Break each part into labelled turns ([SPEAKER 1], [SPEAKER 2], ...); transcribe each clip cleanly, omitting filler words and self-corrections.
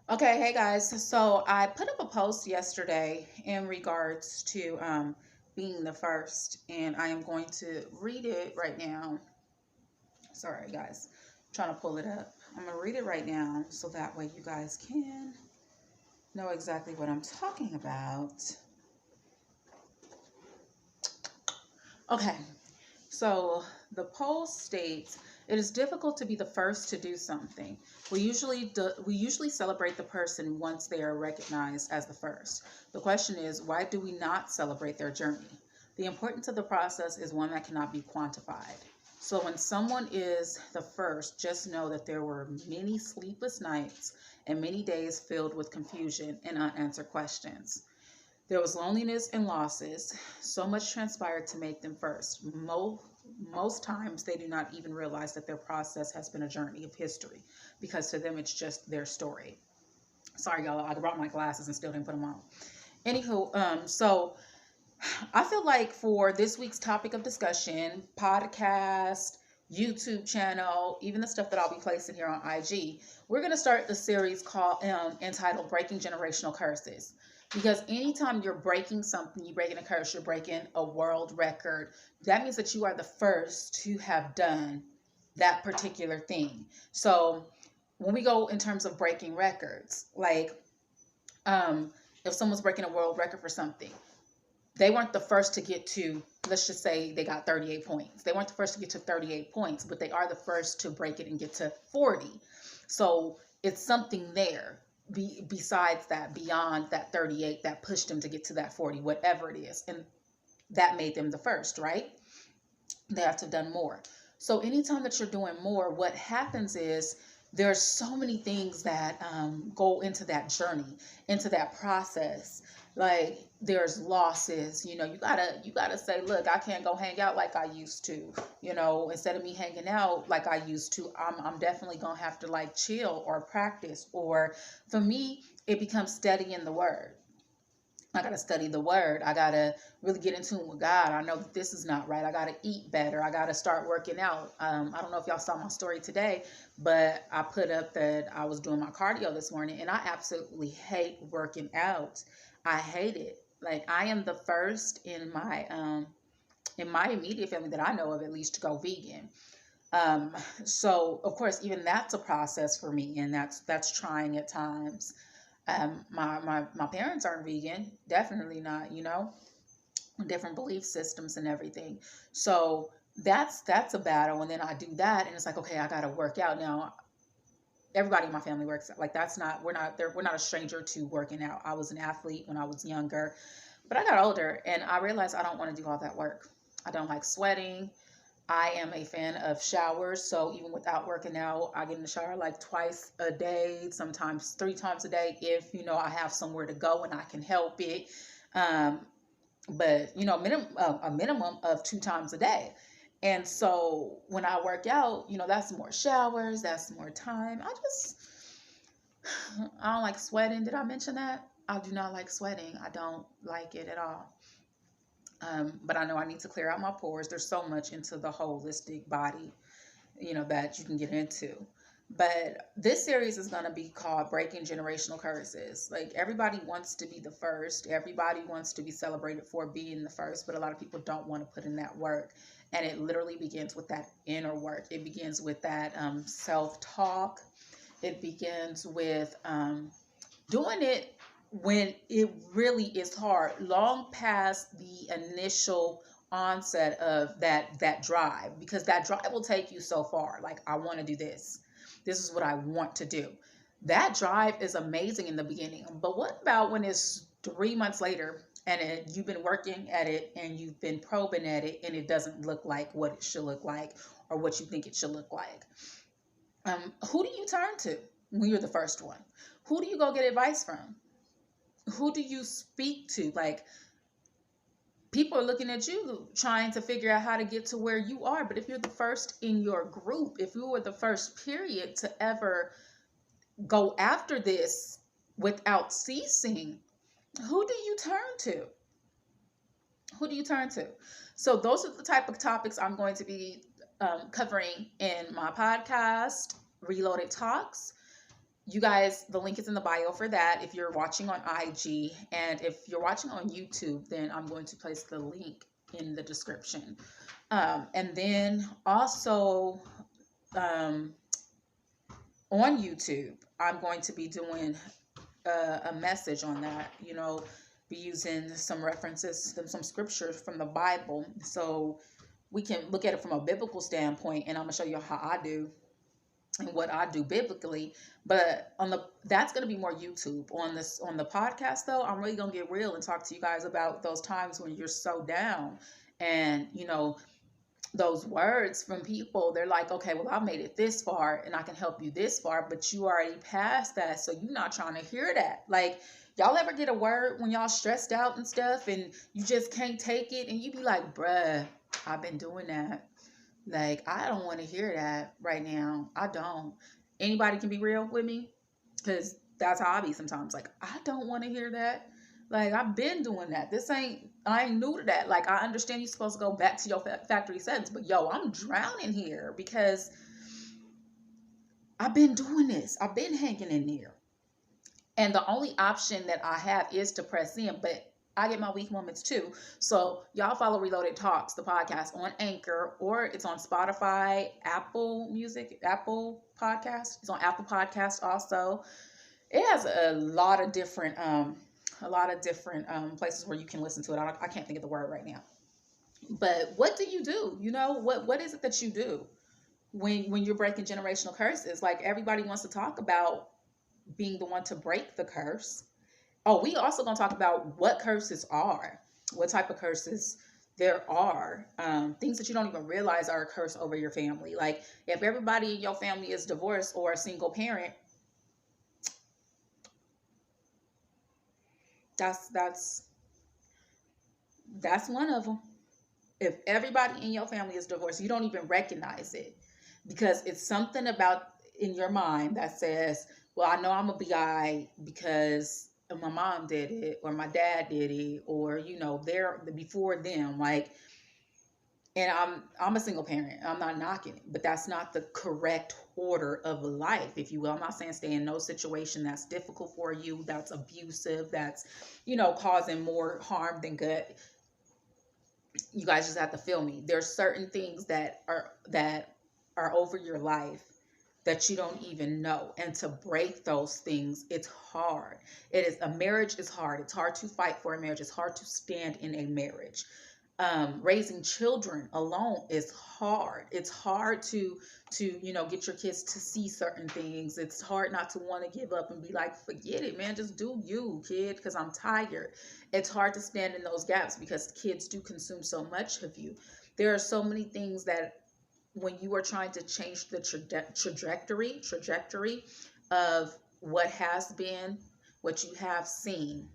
[SPEAKER 1] Okay, hey guys. So I put up a post yesterday in regards to being the first, and I am going to read it right now. Sorry, guys. I'm trying to pull it up. I'm going to read it right now so that way you guys can know exactly what I'm talking about. Okay, so the poll states it is difficult to be the first to do something. We usually celebrate the person once they are recognized as the first. The question is, why do we not celebrate their journey? The importance of the process is one that cannot be quantified. So when someone is the first, just know that there were many sleepless nights and many days filled with confusion and unanswered questions. There was loneliness and losses. So much transpired to make them first. Most times they do not even realize that their process has been a journey of history because to them it's just their story. Sorry, y'all, I brought my glasses and still didn't put them on. Anywho, so I feel like for this week's topic of discussion, podcast, YouTube channel, even the stuff that I'll be placing here on IG, we're going to start the series called entitled Breaking Generational Curses. Because anytime you're breaking something, you're breaking a curse, you're breaking a world record, that means that you are the first to have done that particular thing. So when we go in terms of breaking records, like um, if someone's breaking a world record for something, they weren't the first to get to, let's just say they got 38 points. They weren't the first to get to 38 points, but they are the first to break it and get to 40. So it's something there besides that, beyond that 38 that pushed them to get to that 40, whatever it is. And that made them the first, right? They have to have done more. So anytime that you're doing more, what happens is there's so many things that go into that journey, into that process. Like there's losses, you gotta say, look, I can't go hang out like I used to. Instead of me hanging out like I used to, I'm definitely gonna have to like chill or practice. Or for me, it becomes studying the word. I got to study the word. I got to really get in tune with God. I know that this is not right. I got to eat better. I got to start working out. I don't know if y'all saw my story today, but I put up that I was doing my cardio this morning and I absolutely hate working out. I hate it. Like I am the first in my immediate family that I know of at least to go vegan. So of course, even that's a process for me, and that's trying at times. My parents aren't vegan, definitely not. Different belief systems and everything. So that's a battle, and then I do that, and it's like, okay, I got to work out now. Everybody in my family works out. Like that's not we're not a stranger to working out. I was an athlete when I was younger, but I got older, and I realized I don't want to do all that work. I don't like sweating. I am a fan of showers, so even without working out, I get in the shower like twice a day, sometimes three times a day if I have somewhere to go and I can help it. Um, but a minimum of two times a day. And so when I work out, that's more showers, that's more time. I don't like sweating. Did I mention that? I do not like sweating. I don't like it at all. But I know I need to clear out my pores. There's so much into the holistic body, that you can get into. But this series is going to be called Breaking Generational Curses. Like everybody wants to be the first, everybody wants to be celebrated for being the first, but a lot of people don't want to put in that work. And it literally begins with that inner work. It begins with that self talk. It begins with doing it when it really is hard, long past the initial onset of that drive, because that drive will take you so far. Like, I want to do this. This is what I want to do. That drive is amazing in the beginning. But what about when it's 3 months later and you've been working at it and you've been probing at it and it doesn't look like what it should look like or what you think it should look like? Who do you turn to when you're the first one? Who do you go get advice from? Who do you speak to? Like, people are looking at you trying to figure out how to get to where you are. But if you're the first in your group, if you were the first period to ever go after this without ceasing, who do you turn to? Who do you turn to? So those are the type of topics I'm going to be covering in my podcast, Reloaded Talks. You guys, the link is in the bio for that if you're watching on IG. And if you're watching on YouTube, then I'm going to place the link in the description. And then also um, on YouTube, I'm going to be doing a message on that, be using some references, some scriptures from the Bible. So we can look at it from a biblical standpoint, and I'm going to show you how I do and what I do biblically. But that's going to be more YouTube. On the podcast though, I'm really going to get real and talk to you guys about those times when you're so down, and those words from people, they're like, okay, well, I made it this far and I can help you this far, but you already passed that, so you're not trying to hear that. Like, y'all ever get a word when y'all stressed out and stuff and you just can't take it, and you be like, bruh, I've been doing that. Like, I don't want to hear that right now. I don't. Anybody can be real with me? Because that's how I be sometimes. Like, I don't want to hear that. Like, I've been doing that. I ain't new to that. Like, I understand you're supposed to go back to your factory settings, but yo, I'm drowning here because I've been doing this. I've been hanging in there. And the only option that I have is to press in, but I get my weak moments too. So y'all follow Reloaded Talks, the podcast, on Anchor, or it's on Spotify, Apple Music, Apple Podcast. It's on Apple Podcast also. It has a lot of different places where you can listen to it. I can't think of the word right now. But what do you do? What is it that you do when you're breaking generational curses? Like, everybody wants to talk about being the one to break the curse. Oh, we also gonna talk about what curses are, what type of curses there are, things that you don't even realize are a curse over your family. Like, if everybody in your family is divorced or a single parent, that's one of them. If everybody in your family is divorced, you don't even recognize it because it's something about in your mind that says, well, I know I'm gonna be all right because my mom did it or my dad did it, or they're before them. Like, and I'm a single parent. I'm not knocking it, but that's not the correct order of life, if you will. I'm not saying stay in no situation that's difficult for you, that's abusive, that's causing more harm than good. You guys just have to feel me. There's certain things that are over your life that you don't even know, and to break those things, it's hard. A marriage is hard. It's hard to fight for a marriage. It's hard to stand in a marriage. Raising children alone is hard. It's hard to get your kids to see certain things. It's hard not to want to give up and be like, forget it, man, just do you, kid, because I'm tired. It's hard to stand in those gaps because kids do consume so much of you. There are so many things that when you are trying to change the trajectory of what has been, what you have seen,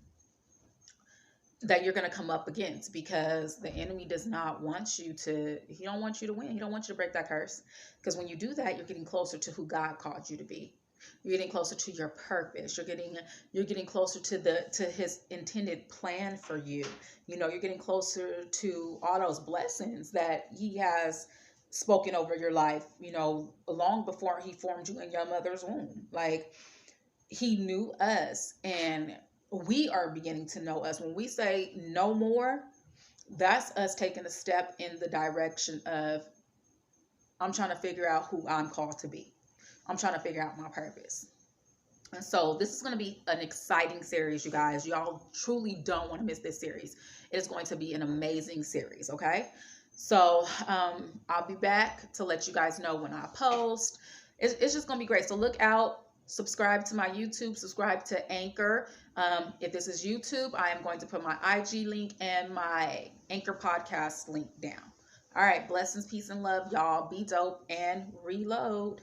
[SPEAKER 1] that you're going to come up against, because the enemy does not want you to, he don't want you to win. He don't want you to break that curse, because when you do that, you're getting closer to who God called you to be. You're getting closer to your purpose. You're getting closer to his intended plan for you. You're getting closer to all those blessings that he has spoken over your life, long before he formed you in your mother's womb. Like, he knew us, and we are beginning to know us. When we say no more, that's us taking a step in the direction of, I'm trying to figure out who I'm called to be. I'm trying to figure out my purpose. And so this is going to be an exciting series, you guys. Y'all truly don't want to miss this series. It is going to be an amazing series, okay? So I'll be back to let you guys know when I post. It's just going to be great. So look out. Subscribe to my YouTube. Subscribe to Anchor. If this is YouTube, I am going to put my IG link and my Anchor podcast link down. All right. Blessings, peace, and love, y'all. Be dope and reload.